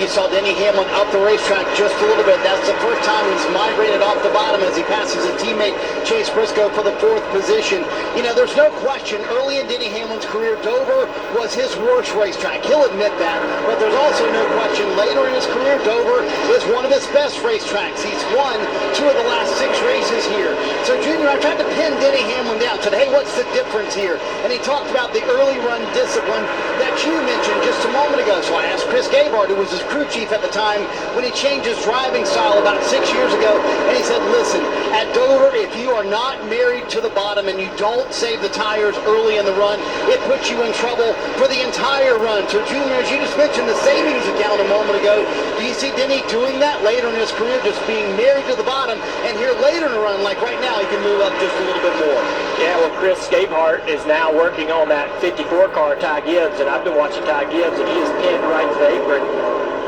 saw Denny Hamlin up the racetrack just a little bit. That's the first time he's migrated off the bottom as he passes his teammate Chase Briscoe for the 4th position. You know, there's no question early in Denny Hamlin's career, Dover was his worst racetrack. He'll admit that, but there's also no question later in his career, Dover is one of his best racetracks. He's won 2 of the last 6 races here. So, Junior, I tried to pin Denny Hamlin down, said, hey, what's the difference here? And he talked about the early run discipline that you mentioned just a moment ago. So I asked Chris Gabehart, who was his crew chief at the time, when he changed his driving style about 6 years ago, and he said, listen, at Dover, if you are not married to the bottom and you don't save the tires early in the run, it puts you in trouble for the entire run. So, Junior, as you just mentioned the savings account a moment ago, do you see Denny doing that later in his career, just being married to the bottom, and here later in the run, like right now, he can move up just a little bit more? Yeah, well, Chris Gabehart is now working on that 54 car, Ty Gibbs, and I've been watching Ty Gibbs, and he is pinned right to the apron,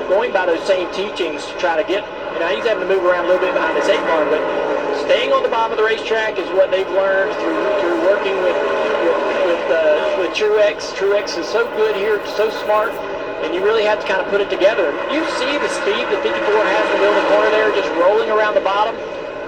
going by those same teachings to try to get, you know, he's having to move around a little bit behind his 8 car, but staying on the bottom of the racetrack is what they've learned through working with Truex. Truex is so good here, so smart, and you really have to kind of put it together. You see the speed the 54 has in the middle of the corner there, just rolling around the bottom.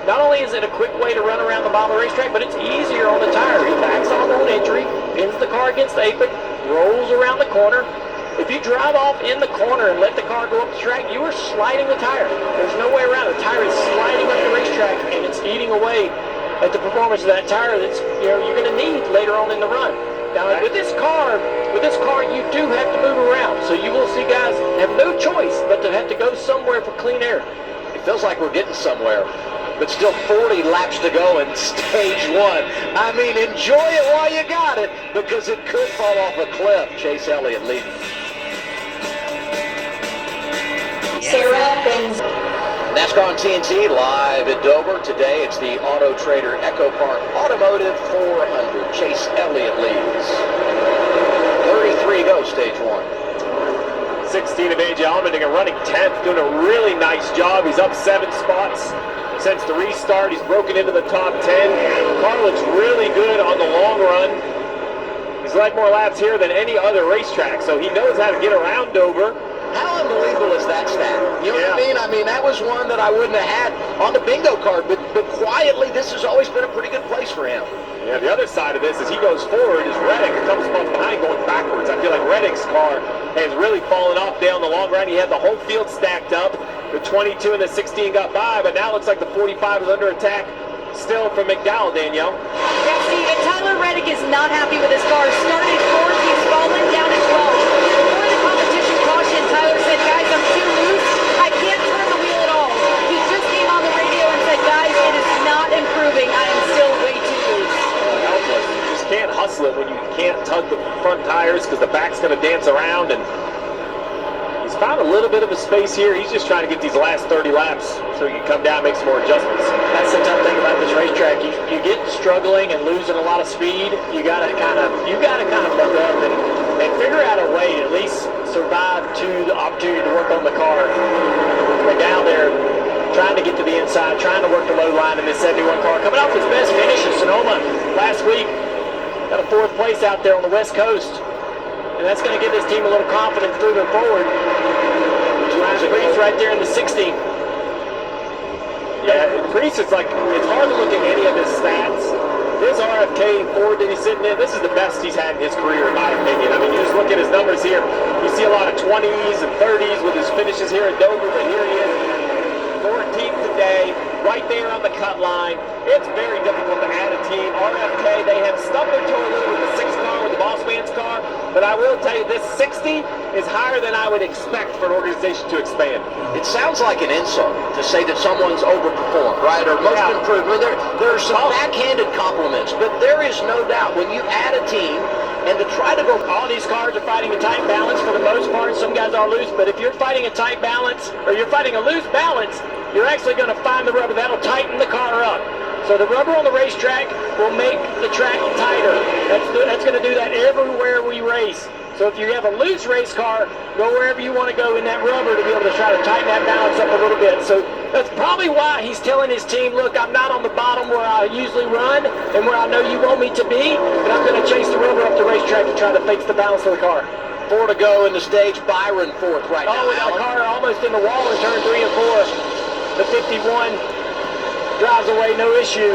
Not only is it a quick way to run around the bottom of the racetrack, but it's easier on the tire. He backs on on entry, pins the car against the apron, rolls around the corner. If you drive off in the corner and let the car go up the track, you are sliding the tire. There's no way around it. The tire is sliding up the racetrack, and it's eating away at the performance of that tire that's, you know, you're going to need later on in the run. Now, with this car, you do have to move around. So you will see guys have no choice but to have to go somewhere for clean air. It feels like we're getting somewhere, but still 40 laps to go in stage 1. I mean, enjoy it while you got it, because it could fall off a cliff. Chase Elliott leading. NASCAR on TNT live at Dover. Today it's the Auto Trader Echo Park Automotive 400. Chase Elliott leads. 33 go, stage 1. 16 of A.J. Allmendinger running 10th, doing a really nice job. He's up 7 spots since the restart. He's broken into the top 10. The car looks really good on the long run. He's led more laps here than any other racetrack, so he knows how to get around Dover. How unbelievable is that stat? You know what I mean? I mean, that was one that I wouldn't have had on the bingo card, but quietly, this has always been a pretty good place for him. Yeah, the other side of this, as he goes forward, is Reddick comes from behind going backwards. I feel like Reddick's car has really fallen off down the long run. He had the whole field stacked up. The 22 and the 16 got by, but now it looks like the 45 is under attack still from McDowell, Danielle. Yeah, see, and Tyler Reddick is not happy with his car. Started 4th, he's fallen down to 12th. Before the competition caution, Tyler said, guys, I'm too loose. I can't turn the wheel at all. He just came on the radio and said, guys, it is not improving. I am still way too loose. Helpless. You just can't hustle it when you can't tug the front tires because the back's going to dance around, and he's found a little bit of a space here. He's just trying to get these last 30 laps so he can come down and make some more adjustments. That's the tough thing about this racetrack. You get struggling and losing a lot of speed. You gotta kind of buck up and figure out a way to at least survive to the opportunity to work on the car. We're down there trying to get to the inside, trying to work the low line in this 71 car. Coming off his best finish in Sonoma last week. Got a 4th place out there on the West Coast. And that's going to give this team a little confidence moving forward. Priest right there in the 60. Yeah, Priest, it's hard to look at any of his stats. His RFK Ford that he's sitting in, this is the best he's had in his career, in my opinion. I mean, you just look at his numbers here. You see a lot of 20s and 30s with his finishes here at Dover, but here he is, 14th today, right there on the cut line. It's very difficult to add a team. RFK, they have stubbed their toe a little with the 6 car, with the boss man's car, but I will tell you, this 60 is higher than I would expect for an organization to expand. It sounds like an insult to say that someone's overperformed, right? Or most improved. Well, there are some backhanded compliments, but there is no doubt when you add a team and to try to go, all these cars are fighting a tight balance for the most part. Some guys are loose, but if you're fighting a tight balance or you're fighting a loose balance, you're actually going to find the rubber that'll tighten the car up. So the rubber on the racetrack will make the track tighter. That's going to do that everywhere we race. So if you have a loose race car, go wherever you want to go in that rubber to be able to try to tighten that balance up a little bit. So that's probably why he's telling his team, look, I'm not on the bottom where I usually run and where I know you want me to be, but I'm going to chase the rubber up the racetrack to try to fix the balance of the car. 4 to go in the stage. Byron fourth right now. Oh, and Alan. the car almost in the wall in turn 3 and 4. The 51 drives away, no issue.